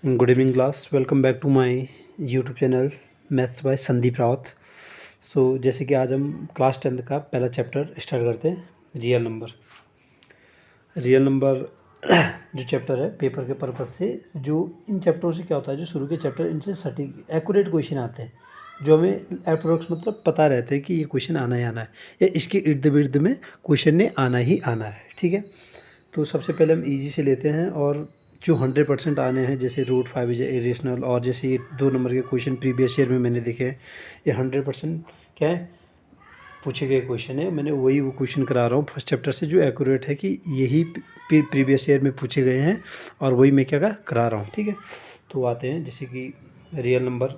Good evening class, welcome back to my YouTube channel maths by Sandeep Rawat. जैसे कि आज हम क्लास 10th का पहला चैप्टर स्टार्ट करते हैं, रियल नंबर जो चैप्टर है पेपर के पर्पज़ से। जो इन चैप्टरों से क्या होता है, जो शुरू के चैप्टर इनसे सटीक एक्यूरेट क्वेश्चन आते हैं, जो हमें अप्रोक्स मतलब पता रहता है कि ये क्वेश्चन आना ही आना है या इसके इर्द गिर्द में क्वेश्चन ने आना ही आना है। ठीक है, तो सबसे पहले हम इजी से लेते हैं और जो 100% आने हैं, जैसे रूट 5 इज इरेशनल, और जैसे ये 2 नंबर के क्वेश्चन प्रीवियस ईयर में मैंने देखे हैं, ये 100% क्या है पूछे गए क्वेश्चन है। मैंने वही वो क्वेश्चन करा रहा हूँ फर्स्ट चैप्टर से, जो एक्यूरेट है कि यही प्रीवियस ईयर में पूछे गए हैं और वही मैं क्या करा रहा हूँ। ठीक है, तो आते हैं जैसे कि रियल नंबर।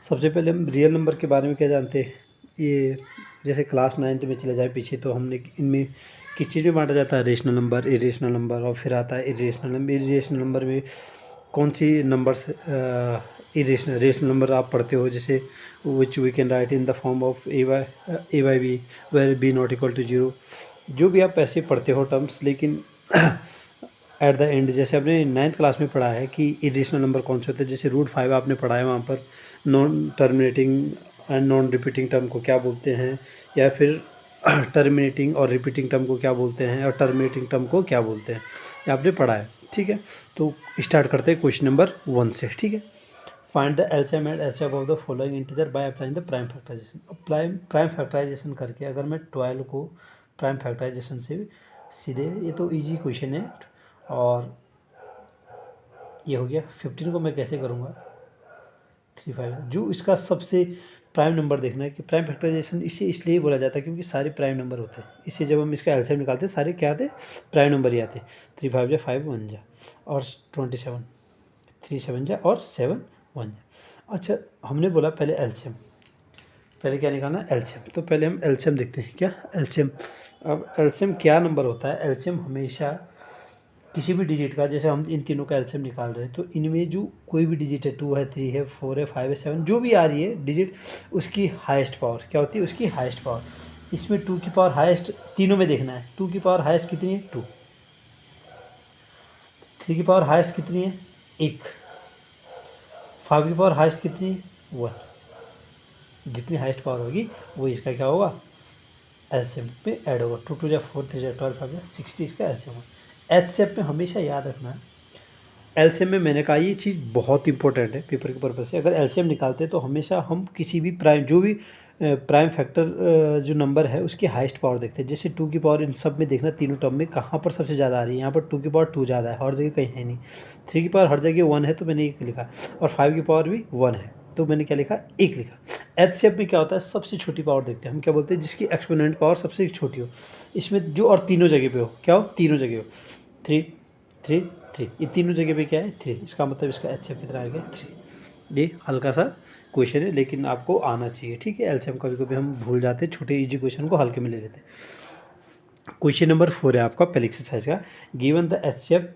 सबसे पहले हम रियल नंबर के बारे में क्या जानते हैं, ये जैसे क्लास 9th में चले जाए पीछे, तो हमने इनमें किस चीज़ में बांटा जाता है, रेशनल नंबर, इरेशनल नंबर, और फिर आता है इरेशनल नंबर। इरेशनल नंबर में कौन सी नंबर्स रेशनल नंबर आप पढ़ते हो, जैसे which we can write in the form of a by b where b not equal to 0। जो भी आप ऐसे पढ़ते हो टर्म्स, लेकिन एट द एंड जैसे आपने 9th क्लास में पढ़ा है कि इरेशनल नंबर कौन से होते हैं, जैसे रूट 5 आपने पढ़ा है, वहाँ पर non terminating and non repeating term को क्या बोलते हैं, या फिर टर्मिनेटिंग और रिपीटिंग टर्म को क्या बोलते हैं, और टर्मिनेटिंग टर्म को क्या बोलते हैं, ये आपने पढ़ा है। ठीक है, तो स्टार्ट करते हैं क्वेश्चन नंबर 1 से। ठीक है, find the LCM and HCF of the following integer by applying the prime factorisation. Prime factorisation करके अगर मैं 12 को प्राइम फैक्टराइजेशन से सीधे, ये तो इजी क्वेश्चन है, और ये हो गया 15 को मैं कैसे करूँगा 3 5। जो इसका सबसे प्राइम नंबर देखना है कि प्राइम फैक्टराइजेशन इसे इसलिए बोला जाता है क्योंकि सारे प्राइम नंबर होते हैं, इससे जब हम इसका एलसीएम निकालते हैं सारे क्या आते हैं, प्राइम नंबर ही आते हैं। 3 5 जा 5 1 जा और 27, 3 7 जा और 7 1 जा। अच्छा, हमने बोला पहले एलसीएम, पहले क्या निकालना, एलसीएम। तो पहले हम एलसीएम देखते हैं, क्या एलसीएम। अब एलसीएम क्या नंबर होता है, एलसीएम हमेशा किसी भी डिजिट का, जैसे हम इन तीनों का एलसीएम निकाल रहे हैं, तो इनमें जो कोई भी डिजिट है, 2 है, 3 है, 4 है, 5 है, 7, जो भी आ रही है डिजिट, उसकी हाईएस्ट पावर क्या होती है, उसकी हाईएस्ट पावर। इसमें 2 की पावर हाईएस्ट तीनों में देखना है, 2 की पावर हाईएस्ट कितनी है, 2। 3 की पावर हाईएस्ट कितनी है, 1। 5 की पावर हाईएस्ट कितनी है, 1। जितनी हाईएस्ट पावर होगी वो इसका क्या होगा, एलसीएम पे ऐड होगा। 2 2 जा 4, 3 जा 12, 5 जा 60, इसका एलसीएम होगा। एचसीएफ में हमेशा याद रखना है, एलसीएम में मैंने कहा ये चीज़ बहुत इंपॉर्टेंट है पेपर के पर्पज़ से। अगर एलसीएम निकालते हैं तो हमेशा हम किसी भी प्राइम, जो भी प्राइम फैक्टर जो नंबर है उसकी हाईएस्ट पावर देखते हैं। जैसे 2 की पावर इन सब में देखना, तीनों टर्म में कहाँ पर सबसे ज़्यादा आ रही है, यहाँ पर 2 की पावर 2 ज़्यादा है, हर जगह कहीं है नहीं। 3 की पावर हर जगह 1 है, तो मैंने 1 लिखा, और 5 की पावर भी 1 है, तो मैंने क्या लिखा, 1 लिखा। एचसीएफ में क्या होता है, सबसे छोटी पावर देखते हैं, हम क्या बोलते हैं, जिसकी एक्सपोनेंट पावर सबसे छोटी हो, इसमें जो, और तीनों जगह पे हो, क्या हो, तीनों जगह हो। 3 3 3, ये तीनों जगह पे क्या है, 3, इसका मतलब इसका एचसीएफ कितना आ गया, 3। ये हल्का सा क्वेश्चन है लेकिन आपको आना चाहिए। ठीक है, एलसीएम कभी कभी हम भूल जाते हैं, छोटे इजी क्वेश्चन को हल्के में ले लेते हैं। क्वेश्चन नंबर 4 है आपका पहले एक्सरसाइज का, given the HCF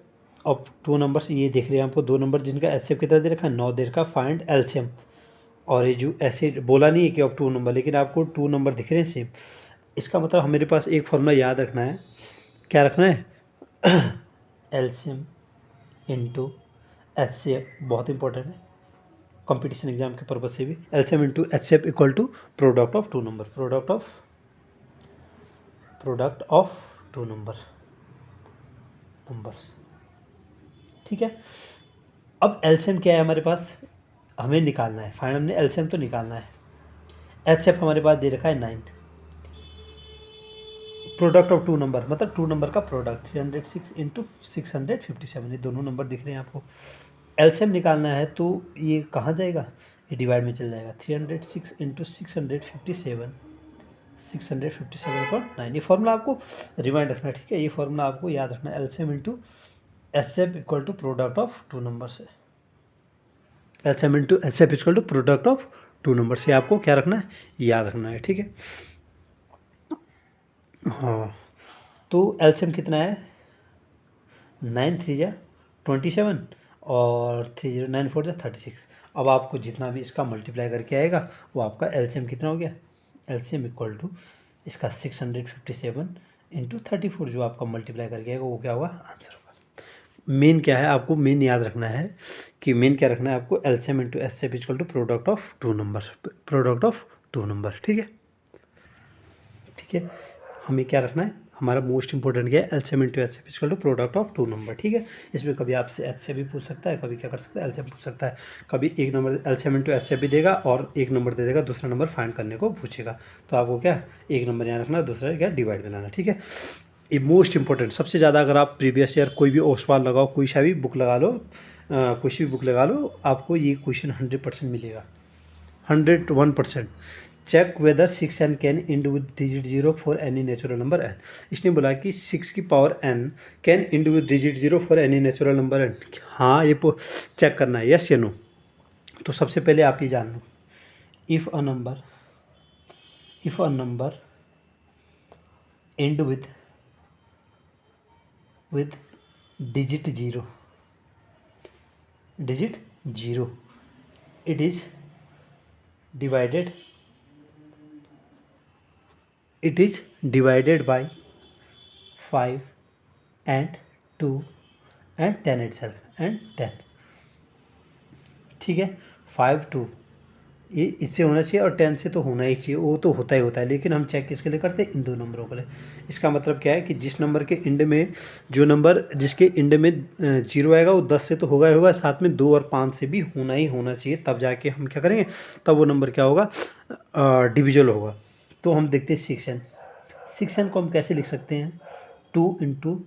of 2 numbers. ये देख रहे हैं आपको 2 नंबर जिनका एचसीएफ कितना दे रखा है, 9 दे रखा, फाइंड एलसीएम। और ये जो ऐसे बोला नहीं है कि ऑफ 2 नंबर, लेकिन आपको 2 नंबर दिख रहे हैं सेम, इसका मतलब मेरे पास एक फॉर्मूला याद रखना है, क्या रखना है, एलसीएम इंटू एचसीएफ, बहुत इंपॉर्टेंट है कंपटीशन एग्जाम के पर्पज से भी। LCM into HCF equal to product of 2 number, product of 2 numbers. ठीक है, अब एलसीएम क्या है हमारे पास, हमें निकालना है, फाइनल हमने एलसीएम तो निकालना है। एचसीएफ हमारे पास दे रखा है 9, प्रोडक्ट ऑफ 2 नंबर मतलब 2 नंबर का प्रोडक्ट 306 इंटू 657, ये दोनों नंबर दिख रहे हैं आपको। एलसीएम निकालना है तो ये कहाँ जाएगा, ये डिवाइड में चल जाएगा, 306 इंटू 657, 657.9। ये फॉर्मूला आपको रिमाइंड रखना है। ठीक है, ये फॉर्मूला आपको याद रखना है, LCM into HCF equal to product of 2 number से। LCM into HCF equal to product of 2 number से आपको क्या रखना है, याद रखना है। ठीक है, हाँ, तो एलसीएम कितना है, 9 3 जा 27 और 3 0 9 4 जा 36। अब आपको जितना भी इसका मल्टीप्लाई करके आएगा वो आपका एलसीएम कितना हो गया, एलसीएम इक्वल टू इसका 657 इंटू 34, जो आपका मल्टीप्लाई करके आएगा वो क्या होगा, आंसर होगा। मेन क्या है, आपको मेन याद रखना है कि मेन क्या रखना है आपको, LCM into HCF equal to product of two number, ठीक है। ठीक है, हमें क्या रखना है, हमारा मोस्ट इंपॉर्टेंट क्या है, LCM into HCF equal to product of two number, ठीक है। इसमें कभी आपसे एचसीएफ भी पूछ सकता है, कभी क्या कर सकता है, एलसीएम पूछ सकता है, कभी एक नंबर एलसीएम इंटू एचसीएफ भी देगा और एक नंबर दे देगा, दूसरा नंबर फाइंड करने को पूछेगा। तो आपको क्या एक नंबर यहाँ रखना, दूसरा क्या डिवाइड बनाना, ठीक है। ये मोस्ट इंपॉर्टेंट, सबसे ज़्यादा अगर आप प्रीवियस ईयर कोई भी ओसवाल लगाओ, कोई सा भी बुक लगा लो, कुछ भी बुक लगा लो, आपको ये क्वेश्चन 100% मिलेगा, 101%। Check whether 6 n can end with digit 0 for any natural number n। इसने बोला कि 6 की power n can end with digit 0 for any natural number n। हाँ, ये चेक करना है, यस या नो। तो सबसे पहले आप ये जान लो, if a number end with digit 0, it is divided by 5 and 2 and 10 itself and 10, ठीक है। 5 2 ये इससे होना चाहिए और 10 से तो होना ही चाहिए, वो तो होता ही होता है, लेकिन हम चेक किसके लिए करते हैं, इन दो नंबरों के लिए। इसका मतलब क्या है कि जिस नंबर के इंड में, जो नंबर जिसके इंड में 0 आएगा वो 10 से तो होगा ही होगा, साथ में 2 और 5 से भी होना ही होना चाहिए, तब जाके हम क्या करेंगे, तब वो नंबर क्या होगा, डिविजल होगा। तो हम देखते हैं 6n को हम कैसे लिख सकते हैं, 2 ×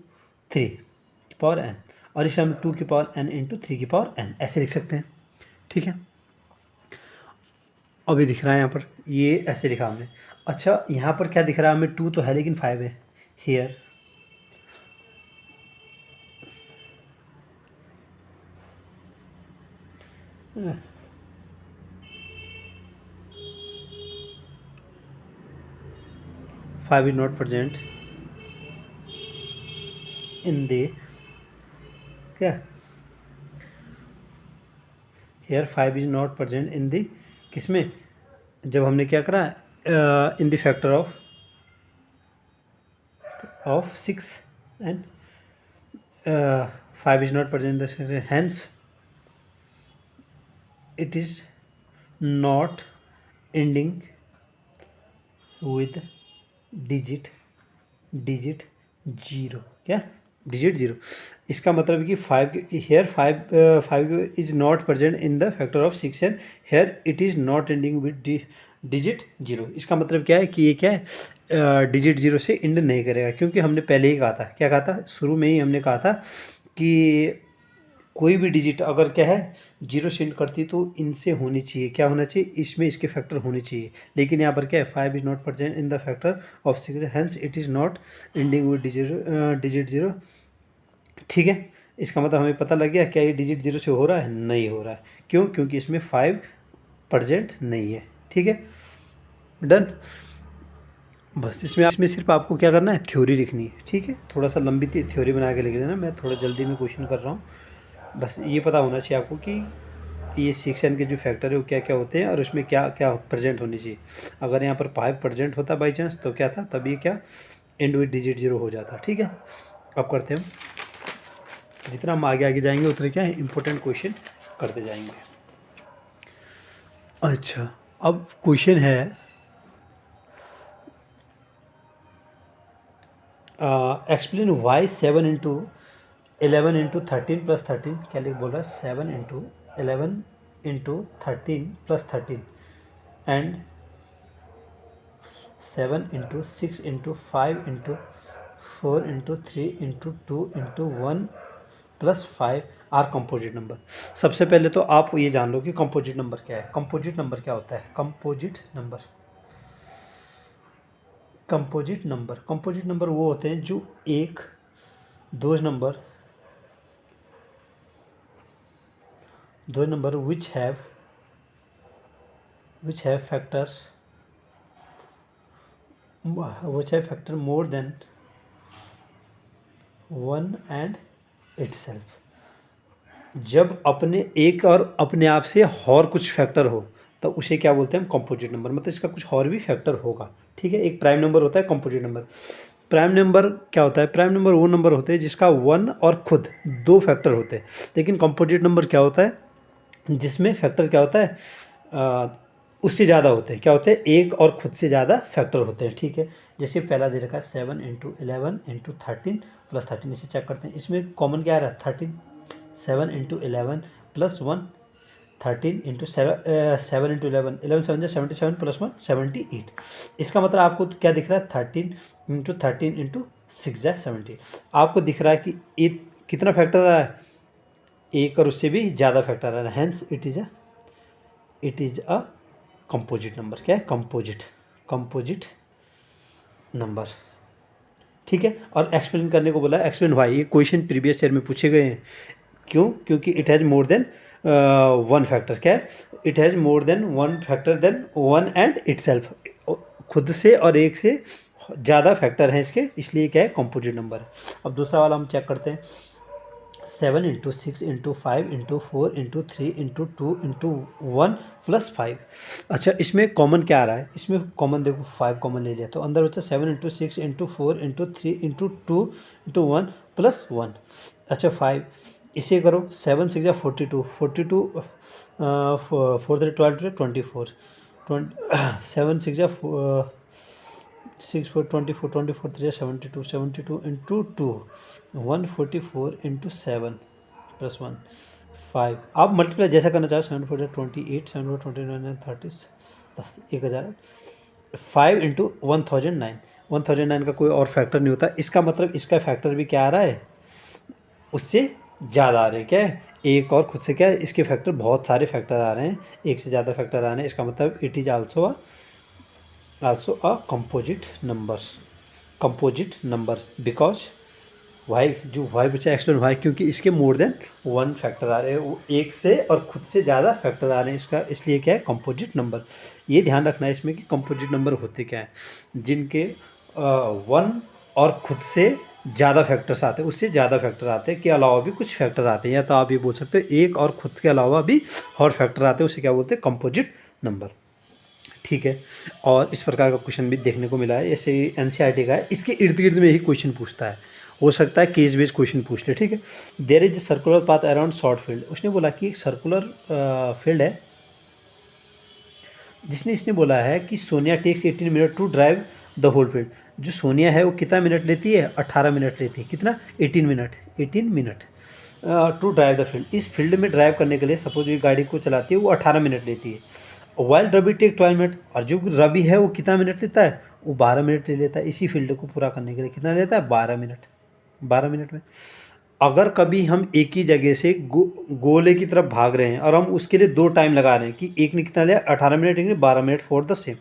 3 की पावर n, और इसे हम 2 की पावर n × 3 की पावर n ऐसे लिख सकते हैं, ठीक है। अभी दिख रहा है यहाँ पर, ये ऐसे लिखा हमने। अच्छा, यहाँ पर क्या दिख रहा है हमें, 2 तो है लेकिन 5 है, here 5 is not present in the, क्या, here 5 is not present in the, किसमें, जब हमने क्या करा, इन the factor of 6 and 5 is not present in the, hence it is not ending with digit 0, क्या, डिजिट 0। इसका मतलब कि 5 here 5 is not present in the factor of 6 and here it is not ending with digit 0। इसका मतलब क्या है कि ये क्या है, डिजिट 0 से एंड नहीं करेगा, क्योंकि हमने पहले ही कहा था, क्या कहा था, शुरू में ही हमने कहा था कि कोई भी डिजिट अगर क्या है 0 से एंड करती तो इनसे होनी चाहिए, क्या होना चाहिए, इसमें इसके फैक्टर होने चाहिए, लेकिन यहाँ पर क्या है, 5 is not present in the factor of 6, hence it is not ending with digit 0, ठीक है। इसका मतलब हमें पता लग गया, क्या ये डिजिट 0 से हो रहा है, नहीं हो रहा है, क्यों, क्योंकि इसमें 5 प्रेजेंट नहीं है, ठीक है, डन। बस इसमें सिर्फ आपको क्या करना है, थ्योरी लिखनी है, ठीक है। थोड़ा सा लंबी थ्योरी बना के लिख देना, मैं थोड़ा जल्दी में क्वेश्चन कर रहा हूँ। बस ये पता होना चाहिए आपको कि ये 6 n के जो फैक्टर है वो क्या क्या होते हैं और उसमें क्या क्या प्रेजेंट होनी चाहिए। अगर यहाँ पर 5 प्रेजेंट होता बाई चांस तो क्या था, तब ये क्या एंड विद डिजिट 0 हो जाता, ठीक है। अब करते हैं, जितना हम आगे आगे जाएंगे उतने क्या है इंपॉर्टेंट क्वेश्चन करते जाएंगे। अच्छा, अब क्वेश्चन है, एक्सप्लेन वाई 7 × 11 × 13 + 13, क्या लिख बोल रहा है, 7 × 11 × 13 + 13 एंड 7 × 6 × 5 × 4 × 3 × 2 × 1 + 5 आर कंपोजिट नंबर। सबसे पहले तो आप ये जान लो कि कंपोजिट नंबर क्या है। कंपोजिट नंबर क्या होता है, कंपोजिट नंबर वो होते हैं जो एक दो number which have factor more than 1 and itself। जब अपने एक और अपने आप से और कुछ फैक्टर हो तो उसे क्या बोलते हैं हम, कंपोजिट नंबर, मतलब इसका कुछ और भी फैक्टर होगा, ठीक है। एक प्राइम नंबर होता है कंपोजिट नंबर। प्राइम नंबर क्या होता है? प्राइम नंबर वो नंबर होते हैं जिसका 1 और खुद 2 फैक्टर होते हैं। लेकिन कंपोजिट नंबर क्या होता है? जिसमें फैक्टर क्या होता है? उससे ज़्यादा होते हैं। क्या होते हैं? एक और खुद से ज़्यादा फैक्टर होते हैं। ठीक है, जैसे पहला दे रखा है 7 × 11 × 13 + 13, इसे चेक करते हैं। इसमें कॉमन क्या आ रहा है? 13। 7 × 11 + 1, 13 × 7 × 11, 11 7 जा 77 + 1 78। इसका मतलब आपको क्या दिख रहा है? 13 × 13 × 6 जा 70। आपको दिख रहा है कि एक कितना फैक्टर आ रहा है? एक और उससे भी ज़्यादा फैक्टर आ रहा है। Hence it is a composite number. क्या है? Composite number. ठीक है, और एक्सप्लेन करने को बोला है। एक्सप्लेन वाई, ये क्वेश्चन प्रीवियस ईयर में पूछे गए हैं। क्यों? क्योंकि it has more than 1 factor. क्या है? It has more than 1 factor than 1 and itself. खुद से और एक से ज़्यादा फैक्टर हैं इसके, इसलिए क्या है? कंपोजिट नंबर है। अब दूसरा वाला हम चेक करते हैं। 7 × 6 × 5 × 4 × 3 × 2 × 1 + 5। अच्छा, इसमें कॉमन क्या आ रहा है? इसमें कॉमन देखो 5 कॉमन ले लिया तो अंदर बचा 7 × 6 × 4 × 3 × 2 × 1 + 1। अच्छा 5, इसे करो। 7 6 42, 42 4 3 12 24, 7 6 6 4 24, 24 3 72, 72 × 2 144 × 7 + 1 5। आप मल्टीप्लाई जैसा करना चाहो। 7 4 28, 7 4 29 30, 1000। 5 × 1009, 1009 का कोई और फैक्टर नहीं होता। इसका मतलब इसका फैक्टर भी क्या आ रहा है? उससे ज़्यादा आ रहे हैं। क्या है? एक और खुद से क्या है? इसके फैक्टर, बहुत सारे फैक्टर आ रहे हैं, एक से ज़्यादा फैक्टर आ रहे हैं। इसका मतलब it is also a composite number because why, जो वाई बचा एक्सप्लेन वाई, क्योंकि इसके मोर देन 1 फैक्टर आ रहे हैं, वो एक से और खुद से ज़्यादा फैक्टर आ रहे हैं इसका, इसलिए क्या है? Composite number. ये ध्यान रखना है इसमें कि कंपोजिट नंबर होते क्या हैं? जिनके 1 और खुद से ज़्यादा फैक्टर्स आते हैं, उससे ज़्यादा फैक्टर आते हैं, के अलावा भी कुछ फैक्टर आते हैं, या तो आप ये बोल सकते हो एक और खुद के अलावा भी और फैक्टर आते हैं, उसे क्या बोलते हैं? Composite number. ठीक है, और इस प्रकार का क्वेश्चन भी देखने को मिला है। ऐसे एनसीईआरटी का है, इसके इर्द गिर्द में ही क्वेश्चन पूछता है, हो सकता है केस बेस्ड क्वेश्चन पूछ ले। ठीक है, there is circular path around sports field. उसने बोला कि एक सर्कुलर फील्ड है, जिसने इसने बोला है कि Sonia takes 18 minute to drive the whole field. जो सोनिया है वो कितना मिनट लेती है? 18 मिनट लेती है। कितना? 18 minute to drive the field. इस फील्ड में ड्राइव करने के लिए सपोज ये गाड़ी को चलाती है, वो 18 मिनट लेती है। वाइल रवि टेक 12 मिनट, और जो रवि है वो कितना मिनट लेता है? वो 12 मिनट ले लेता है। इसी फील्ड को पूरा करने के लिए कितना लेता है? 12 मिनट। 12 मिनट में अगर कभी हम एक ही जगह से गोले की तरफ भाग रहे हैं और हम उसके लिए 2 टाइम लगा रहे हैं कि एक ने कितना लिया? 18 मिनट, एक ने 12 minute for the same.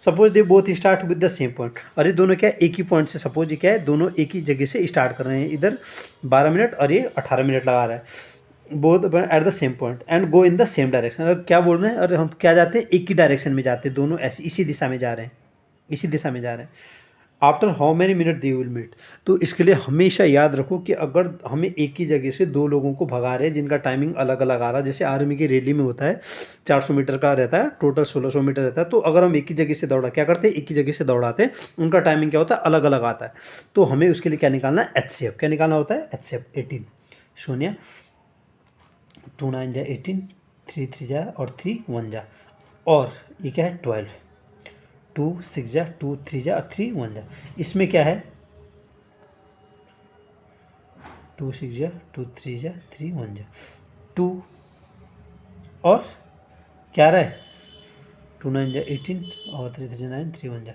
Suppose they both start with the same point, और ये दोनों क्या है? एक ही पॉइंट से, सपोज ये क्या है? दोनों एक ही जगह से स्टार्ट कर रहे हैं, इधर 12 मिनट और ये 18 मिनट लगा रहा है, both at the same point and go in the same direction. और क्या बोल रहे हैं? और हम क्या जाते हैं? एक ही डायरेक्शन में जाते हैं, दोनों ऐसे इसी दिशा में जा रहे हैं, इसी दिशा में जा रहे हैं। After how many minute they will meet. तो इसके लिए हमेशा याद रखो कि अगर हमें एक ही जगह से 2 लोगों को भगा रहे हैं जिनका टाइमिंग अलग अलग आ रहा है, जैसे आर्मी की रैली में होता है 400 मीटर का रहता है, टोटल 1600 मीटर रहता है, तो अगर हम एक ही जगह से दौड़ा, क्या करते हैं? एक ही जगह से दौड़ाते हैं, उनका टाइमिंग क्या होता है? अलग अलग आता है। तो हमें उसके लिए क्या निकालना है? HCF। क्या निकालना होता है? HCF 18 शून्य, 2 9 जा 18, 3 3 जा और 3 1 जा, और ये क्या है? 12, 2 6 जा, 2 3 जा और 3 1 जा। इसमें क्या है? 2 6 जा, 2 3 जा, 3 1 जा, 2 और क्या रहा है? 2 9 जा 18 और 3 3 जा 9, 3 1 जा,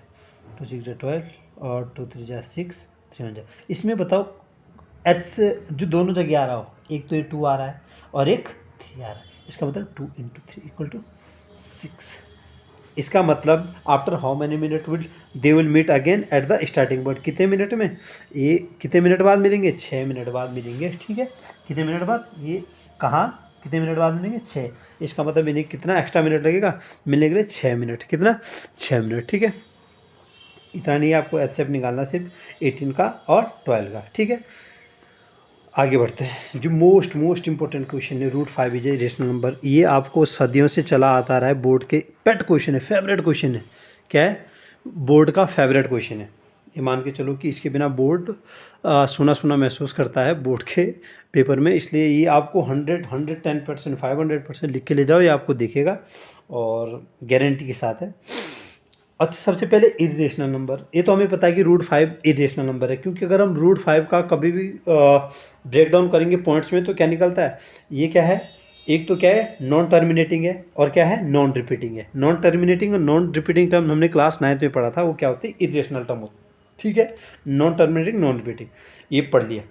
2 6 जा 12 और 2 3 जा 6, 3 1 जा। इसमें बताओ एच जो दोनों जगह आ रहा हो, एक तो ये 2 आ रहा है और एक 3 आ रहा है, इसका मतलब 2 × 3 = 6। इसका मतलब after how many minute will they will meet again at the starting point. कितने मिनट में? ये कितने मिनट बाद मिलेंगे? 6 मिनट बाद मिलेंगे। ठीक है, कितने मिनट बाद? ये कहाँ कितने मिनट बाद मिलेंगे? 6। इसका मतलब इन्हें कितना एक्स्ट्रा मिनट लगेगा मिलने के लिए? 6 मिनट। कितना? 6 मिनट। ठीक है, इतना नहीं आपको HCF निकालना, सिर्फ 18 का और 12 का। ठीक है, आगे बढ़ते हैं। जो मोस्ट इंपॉर्टेंट क्वेश्चन है, √5 इज ए रेशनल नंबर। ये आपको सदियों से चला आता रहा है, बोर्ड के पेट क्वेश्चन है, फेवरेट क्वेश्चन है। क्या है? बोर्ड का फेवरेट क्वेश्चन है। ये मान के चलो कि इसके बिना बोर्ड सुना सुना महसूस करता है बोर्ड के पेपर में, इसलिए ये आपको 110%, 500% लिख के ले जाओ, ये आपको दिखेगा और गारंटी के साथ है। अच्छा, सबसे पहले इरेशनल नंबर, ये तो हमें पता है कि √5 इरेशनल नंबर है, क्योंकि अगर हम √5 का कभी भी ब्रेक डाउन करेंगे पॉइंट्स में तो क्या निकलता है, ये क्या है, एक तो क्या है नॉन टर्मिनेटिंग है और क्या है नॉन रिपीटिंग है। नॉन टर्मिनेटिंग और नॉन रिपीटिंग टर्म हमने क्लास 9th में पढ़ा था, वो क्या होती है इरेशनल टर्म होती, ठीक है, नॉन टर्मिनेटिंग नॉन रिपीटिंग, ये पढ़ लिया।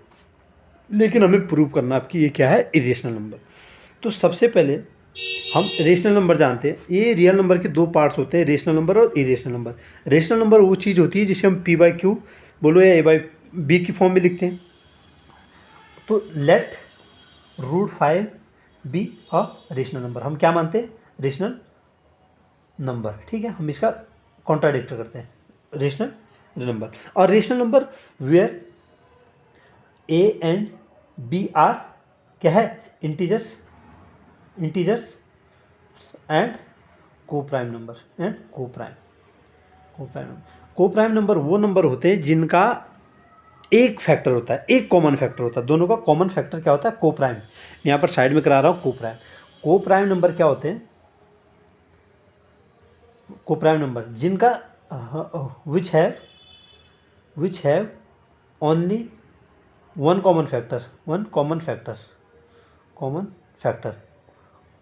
लेकिन हमें प्रूव करना आपकी ये क्या है इरेशनल नंबर। तो सबसे पहले हम रेशनल नंबर जानते हैं, ये रियल नंबर के दो पार्ट्स होते हैं, रेशनल नंबर और इरेशनल नंबर। रेशनल नंबर वो चीज़ होती है जिसे हम p/q बोलो या a/b की फॉर्म में लिखते हैं। तो let √5 be a rational number, हम क्या मानते हैं रेशनल नंबर, ठीक है, हम इसका कॉन्ट्राडिक्टर करते हैं रेशनल नंबर। और rational number where a and b are क्या है integers and coprime number coprime number वो नंबर होते हैं जिनका एक फैक्टर होता है, एक कॉमन फैक्टर होता है, दोनों का कॉमन फैक्टर क्या होता है को प्राइम। यहाँ पर साइड में करा रहा हूँ को प्राइम नंबर क्या होते हैं, को प्राइम नंबर जिनका which have only one common factor.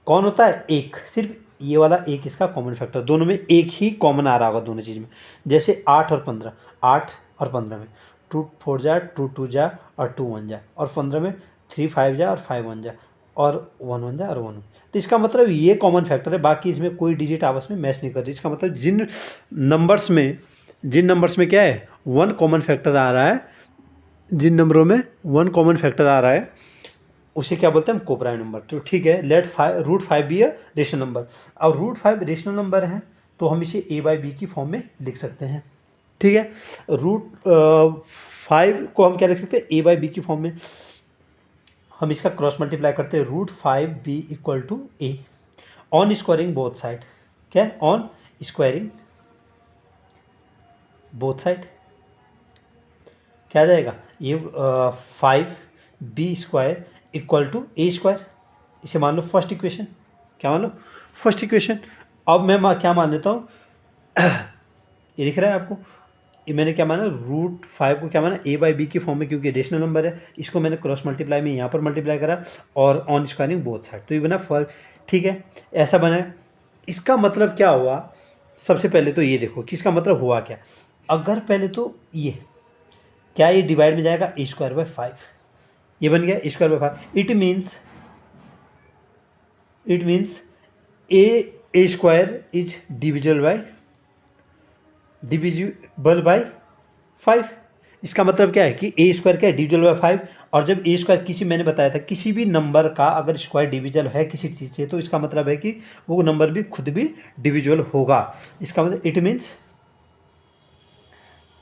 कौन होता है एक, सिर्फ ये वाला एक इसका कॉमन फैक्टर, दोनों में एक ही कॉमन आ रहा होगा दोनों चीज़ में। जैसे 8 और 15 में 2 4 जा 2 2 जा और 2 1 जा, और 15 में 3 5 जा और 5 1 जा और 1 1 जा और 1 1। तो इसका मतलब ये कॉमन फैक्टर है, बाकी इसमें कोई डिजिट आपस में मैच नहीं कर रही। इसका मतलब जिन नंबर्स में क्या है वन कॉमन फैक्टर आ रहा है, जिन नंबरों में वन कॉमन फैक्टर आ रहा है उसे क्या बोलते हैं हम को प्राइम नंबर। तो ठीक है, let √5 be a rational number. अब √5 रेशनल नंबर है तो हम इसे a/b की फॉर्म में लिख सकते हैं, ठीक है। √5 को हम क्या लिख सकते हैं a/b की फॉर्म में। हम इसका क्रॉस मल्टीप्लाई करते हैं √5b = a on squaring both side, क्या ऑन स्क्वायरिंग बोथ साइड क्या आ जाएगा ये 5b² = a²। इसे मान लो फर्स्ट इक्वेशन, क्या मान लो फर्स्ट इक्वेशन। अब मैं क्या मान लेता हूँ ये दिख रहा है आपको, ये मैंने क्या माना √5 को क्या माना a/b की फॉर्म में, क्योंकि रेशनल नंबर है, इसको मैंने क्रॉस मल्टीप्लाई में यहाँ पर मल्टीप्लाई करा और ऑन स्क्वायरिंग बोथ साइड, तो ये बना फर्क, ठीक है, ऐसा बना है। इसका मतलब क्या हुआ, सबसे पहले तो ये देखो कि इसका मतलब हुआ क्या। अगर पहले तो ये क्या ये डिवाइड में जाएगा a²/5, ये बन गया a²/5। It means a² is divisible by 5। इसका मतलब क्या है कि a² क्या है डिविजिबल बाय 5, और जब a² किसी, मैंने बताया था किसी भी नंबर का अगर स्क्वायर डिविजिबल है किसी चीज़ से तो इसका मतलब है कि वो नंबर भी खुद भी डिविजिबल होगा। इसका मतलब it means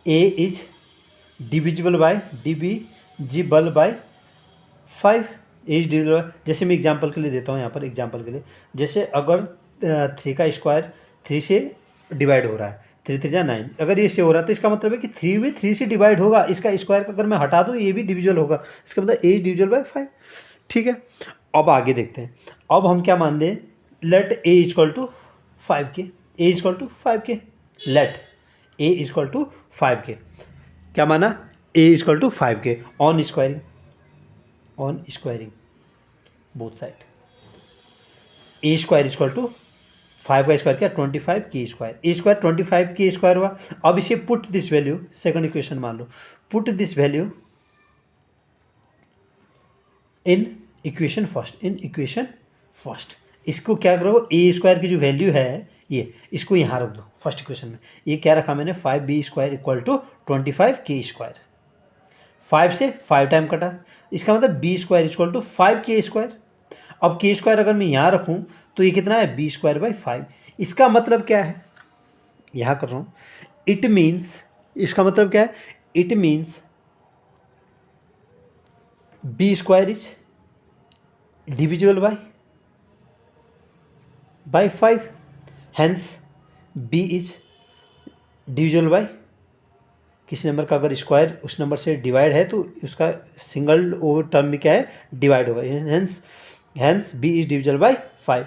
a is divisible by 5, as divisible. जैसे मैं एग्जांपल के लिए देता हूँ यहाँ पर, एग्जांपल के लिए जैसे अगर 3 का स्क्वायर 3 से डिवाइड हो रहा है, 3 3 जा 9, अगर ये से हो रहा है तो इसका मतलब है कि 3 भी 3 से डिवाइड होगा, इसका स्क्वायर का अगर मैं हटा दूँ ये भी डिविजिबल होगा, इसका मतलब एज डिविजिबल बाय 5, ठीक है। अब आगे देखते हैं, अब हम क्या मान दें, let a = 5k, a = 5k, let a = 5k, क्या माना a = 5k on squaring both side. a² = 5 का स्क्वायर क्या 25k², a² 25k² हुआ। अब इसे put this value, second equation मान लो, put this value in equation first. इसको क्या करो, a² की जो वैल्यू है ये, इसको यहाँ रख दो फर्स्ट इक्वेशन में। ये क्या रखा मैंने 5b² = 25k², 5 से 5 टाइम कटा, इसका मतलब b² = 5k²। अब k² अगर मैं यहाँ रखूँ तो ये कितना है b²/5। इसका मतलब क्या है, यहाँ कर रहा हूँ, इट मीन्स, इसका मतलब क्या है, it means b² is divisible by 5, hence b is divisible bye किसी नंबर का अगर स्क्वायर उस नंबर से डिवाइड है तो उसका सिंगल ओवर टर्म में क्या है, डिवाइड होगा। Hence b is divisible by 5।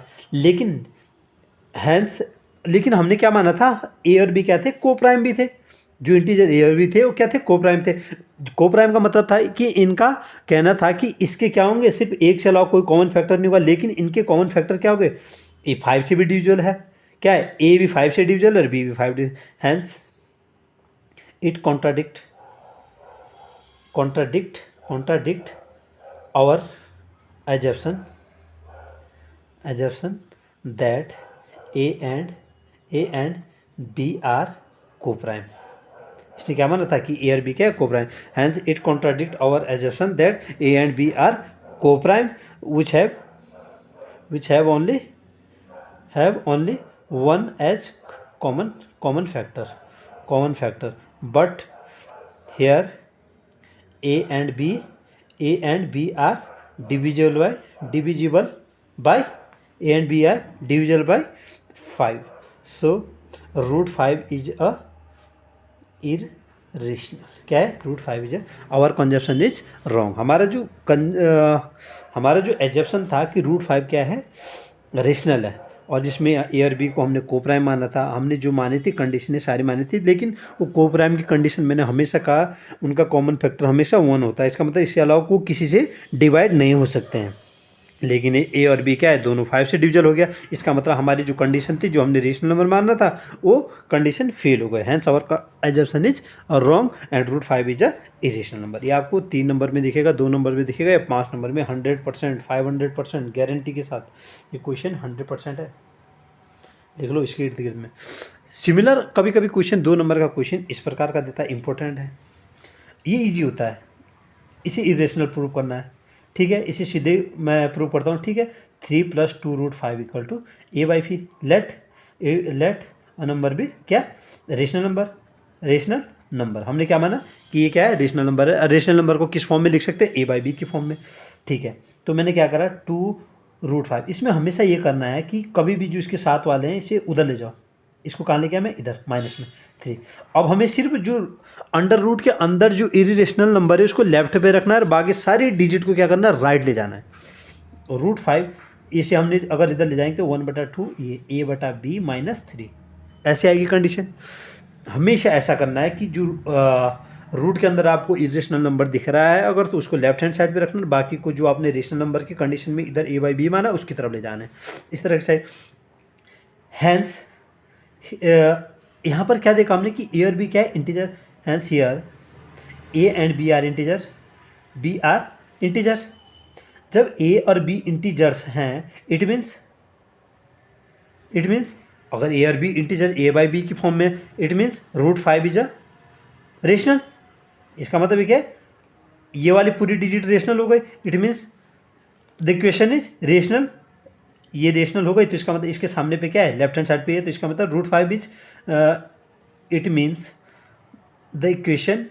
लेकिन हमने क्या माना था, ए और बी क्या थे, को प्राइम भी थे। जो इंटीजर ए और बी थे वो क्या थे, को प्राइम थे। को प्राइम का मतलब था कि इनका कहना था कि इसके क्या होंगे, सिर्फ एक से अलावा कोई कॉमन फैक्टर नहीं होगा, लेकिन इनके कॉमन फैक्टर क्या हो गए, ए 5 से भी डिविजिबल है, क्या है, ए भी 5 से डिविजिबल और बी भी 5 divisible. Hence it contradict our assumption that A and B are co-prime। इसने क्या माना था कि ए और बी क्या है, co-prime। Hence it contradict our assumption that A and B are co-prime which have only one as common factor, but here A and B are divisible by 5, so root 5 is a irrational। क्या है, root 5 is our assumption is wrong. हमारा जो assumption था कि root 5 क्या है, rational है, और जिसमें ए और बी को हमने को प्राइम माना था, हमने जो मानी थी कंडीशनें सारी मानी थी, लेकिन वो को प्राइम की कंडीशन मैंने हमेशा कहा उनका कॉमन फैक्टर हमेशा 1 होता है। इसका मतलब इसके अलावा वो किसी से डिवाइड नहीं हो सकते हैं। लेकिन ए और बी क्या है, दोनों 5 से डिविजल हो गया। इसका मतलब हमारी जो कंडीशन थी, जो हमने रेशनल नंबर मानना था, वो कंडीशन फेल हो गए। Hence our assumption is wrong and root 5 is a irrational number. ये आपको 3 नंबर में दिखेगा, 2 नंबर में दिखेगा या 5 नंबर में। 100%, 500% गारंटी के साथ ये क्वेश्चन 100% है। देख लो इसके इर्द गिर्द में। सिमिलर कभी कभी क्वेश्चन 2 नंबर का क्वेश्चन इस प्रकार का देता है, इंपॉर्टेंट है, ये इजी होता है, इसे इरेशनल प्रूव करना है। ठीक है, इसे सीधे मैं प्रूव करता हूँ। ठीक है, 3 + 2 root 5 equal to a/5। Let a number भी क्या, रेशनल नंबर। हमने क्या माना कि ये क्या है, रेशनल नंबर है। रेशनल नंबर को किस फॉर्म में लिख सकते हैं, a/b की फॉर्म में। ठीक है, तो मैंने क्या करा, 2 रूट 5। इसमें हमेशा ये करना है कि कभी भी जो इसके साथ वाले हैं इसे उधर ले जाओ। इसको कहाँ ले गया मैं, इधर माइनस में 3। अब हमें सिर्फ जो अंडर रूट के अंदर जो इरेशनल नंबर है उसको लेफ्ट पे रखना है और बाकी सारी डिजिट को क्या करना है, राइट ले जाना है। और रूट 5 इसे हमने अगर इधर ले जाएंगे तो 1/2 ये a/b -3 ऐसे आएगी कंडीशन। हमेशा ऐसा करना है कि जो रूट के अंदर आपको इरेशनल नंबर दिख रहा है अगर, तो उसको लेफ्ट हैंड साइड पे रखना, बाकी को जो आपने रेशनल नंबर की कंडीशन में इधर a/b माना उसकी तरफ ले जाना है, इस तरह से। हैंस यहाँ पर क्या देखा हमने कि ए और बी क्या है, integer. Hence here a and b are integer, b are integers. जब ए और बी इंटीजर्स हैं, इट मीन्स अगर ए और बी इंटीजर a/b की फॉर्म में, it means root 5 is a rational. इसका मतलब ये क्या है, ये वाली पूरी डिजिट रेशनल हो गई, it means the equation is rational. ये रेशनल हो गई तो इसका मतलब इसके सामने पे क्या है, लेफ्ट हैंड साइड पे है, तो इसका मतलब root 5 is, it means the equation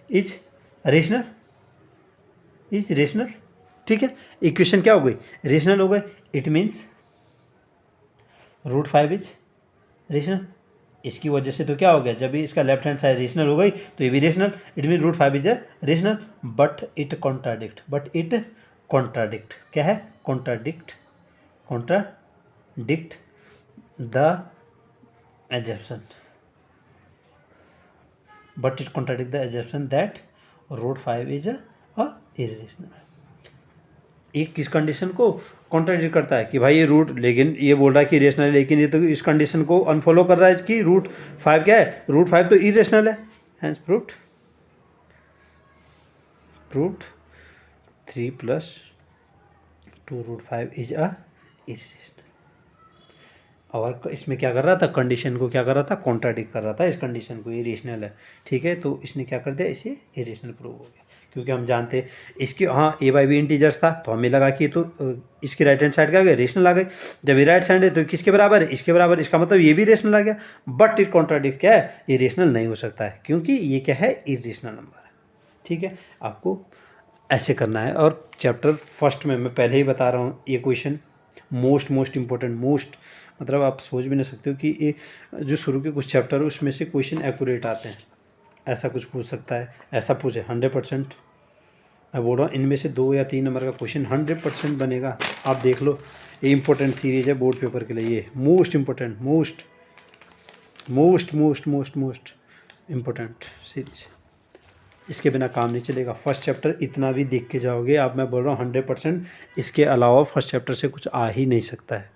is rational, ठीक है, इक्वेशन क्या हो गई, रेशनल हो गई। It means root 5 is rational. इसकी वजह से तो क्या हो गया, जब भी इसका लेफ्ट हैंड साइड रेशनल हो गई तो ये भी rational, it mean root 5 is a rational. But it contradict क्या है, contradict the assumption, but it contradicts the assumption that root 5 is a irrational। एक किस कंडीशन को कॉन्ट्राडिक्ट करता है कि भाई ये रूट, लेकिन ये बोल रहा है कि इरेशनल है, लेकिन ये तो इस कंडीशन को अनफॉलो कर रहा है कि रूट 5 क्या है, रूट 5 तो इरेशनल है। Hence proved 3 + 2 root 5 is a irrational. और इसमें क्या कर रहा था, कंडीशन को क्या कर रहा था, कॉन्ट्राडिक्ट कर रहा था इस कंडीशन को, इरेशनल है। ठीक है, तो इसने क्या कर दिया, इसे इरेशनल प्रूव हो गया, क्योंकि हम जानते हैं इसकी, हाँ a/b इंटीजर्स था तो हमें लगा कि तो इसकी राइट हैंड साइड क्या आ गया, रेशनल आ गई। जब ये राइट साइड है तो किसके बराबर है, इसके बराबर, इसका मतलब ये भी रेशनल आ गया। बट इट कॉन्ट्राडिक्ट क्या है, ये रेशनल नहीं हो सकता है, क्योंकि ये क्या है, इरेशनल नंबर है। ठीक है, आपको ऐसे करना है। और चैप्टर फर्स्ट में मैं पहले ही बता रहा हूँ, ये क्वेश्चन मोस्ट इम्पोर्टेंट, मोस्ट मतलब आप सोच भी नहीं सकते हो कि ये जो शुरू के कुछ चैप्टर है उसमें से क्वेश्चन एक्यूरेट आते हैं, ऐसा कुछ पूछ सकता है, ऐसा पूछे 100%। मैं बोल रहा हूँ इनमें से 2 या 3 नंबर का क्वेश्चन 100% बनेगा। आप देख लो, ये इंपॉर्टेंट सीरीज है बोर्ड पेपर के लिए, ये most important, most important series, इसके बिना काम नहीं चलेगा। फर्स्ट चैप्टर इतना भी देख के जाओगे आप, मैं बोल रहा हूँ 100%, इसके अलावा फर्स्ट चैप्टर से कुछ आ ही नहीं सकता है।